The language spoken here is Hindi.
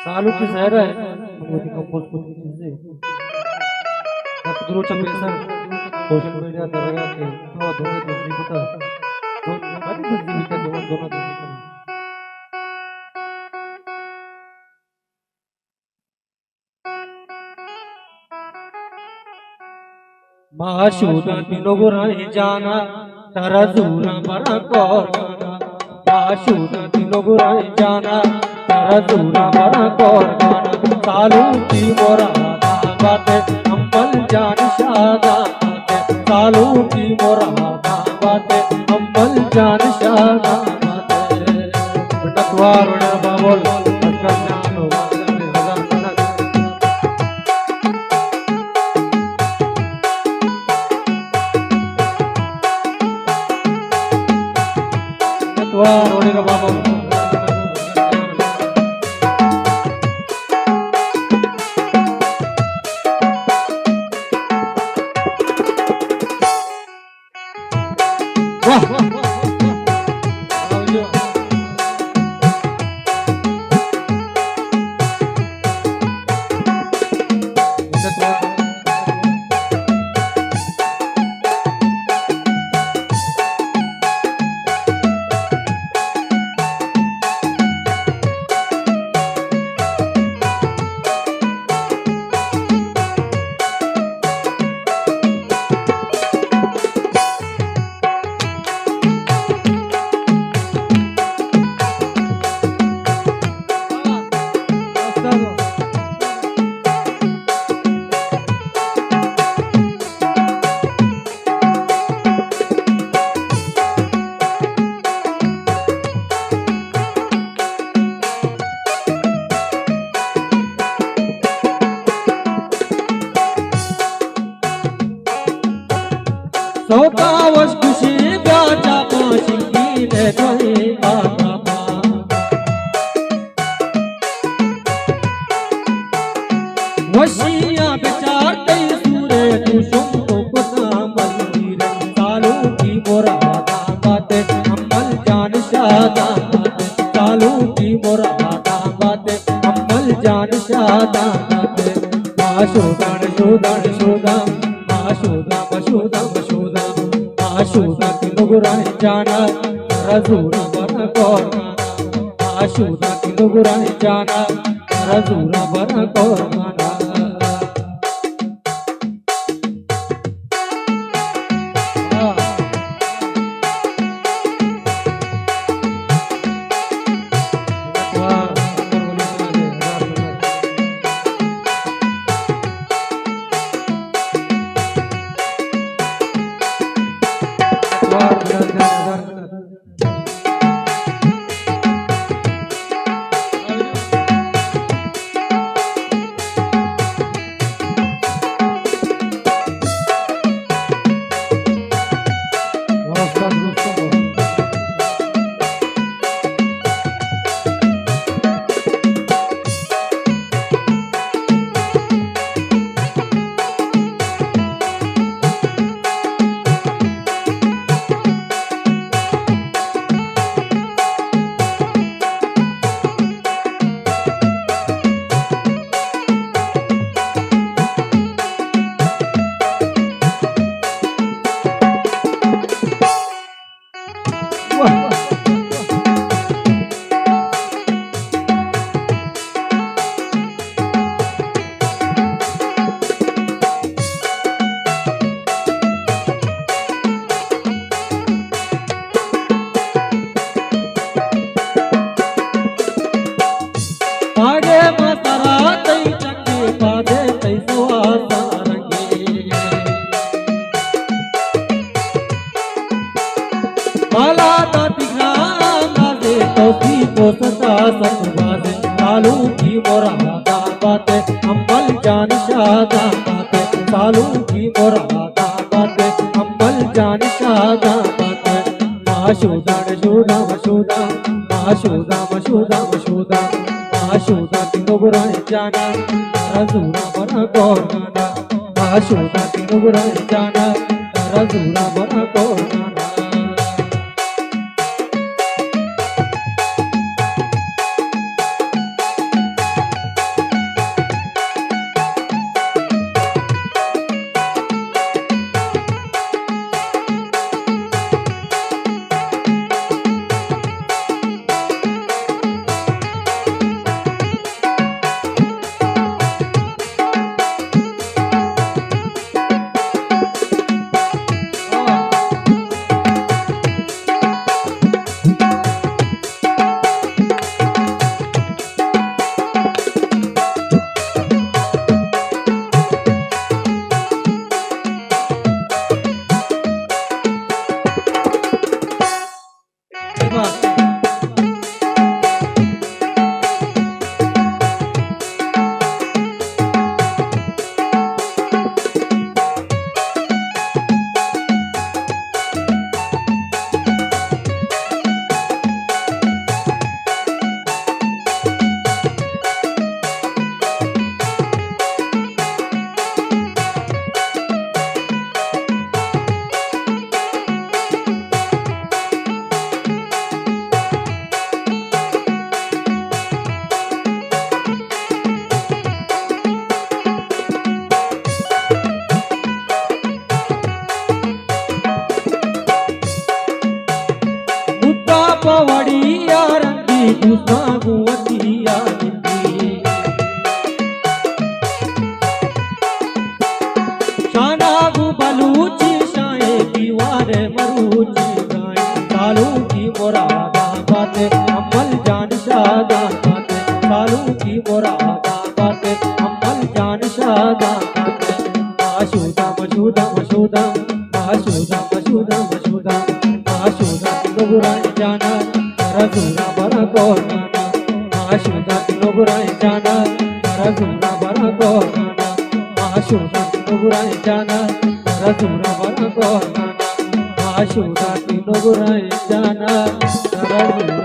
सालू की सहरा है भगवती कंपोज खुद की चीजें कुदरो चंपेसर सोशल मीडिया तरह के तो दोनों दूसरी को था तो बड़ी दूसरी भी था दोनों दोनों दूसरी का माशूदा दिनो गुराई जाना तारा दूरा बड़ा कौर गाना माशूदा दिनो गुराई जाना तारा दूरा बड़ा कौर गाना सालू की मोरा बाते अम्बल जान शादा बाते सालू की मोरा बाते अम्बल जान शादा बाते नटवार बाबोल जानो नटवार बाबोल सौतावश खुशी ब्याचा पाशिंगी ने तोए आका वशिया बेचार तई सूरे कुसुम तो कुना मंदिर सालू की मोरा बाते अम्मल जान शादा बाते सालू की मोरा बाते अम्मल जान शादा बाते माशूदान शूदान शूदा माशूदा मशूदा मशूदा माशूदा किलो गुराई जाना रजूरा बना कौर माना माशूदा किलो गुराई जाना रजूरा बना कौर माना आगे मतरा तई चंगे पादे तई सुहासा रंगे माला दाती ग्राम दे तोसी को सता सतवादे सालू की मोरा बाते अम्बल जान शादा बाते सालू की मोरा बाते अम्बल जान शादा बाते माशूदा शूदा मशूदा माशूदा मशूदा मशूदा माशूदा किलो गुराई जाना रजूरा बना कौर गाना माशूदा किलो गुराई जाना रजूरा बना कौर गाना बात पवड़िया रंगी दूसरा गुवतिया निंदी शाना गु बलूची शाए दीवार मरूची गाय सालू की मुरादा बातें अमल जान शादा बातें सालू की मुरादा बातें अमल जान शादा बातें आशुदा मशुदा मशुदा आशुदा मशुदा मशुदा आशुदा लोगुराय जाना रजुरा बरा कोना आशुदा लोगुराय जाना रजुरा बरा कोना आशुदा लोगुराय जाना रजुरा बरा कोना आशुदा लोगुराय जाना रजुरा